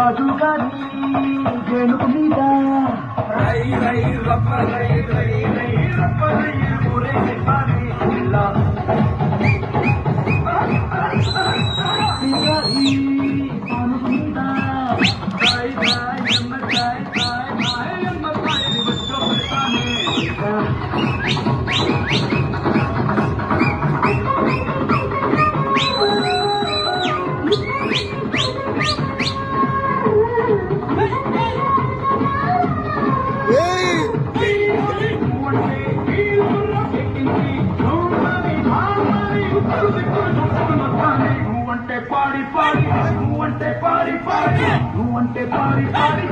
రాజు గారి గెలుపు మీద రై రై రప్ప రై రై రై రప్ప రై ఊరే పాని ఇలా పాడి పాడి నువ్వంటే పాడి పాడి నువ్వంటే పాడి పాడి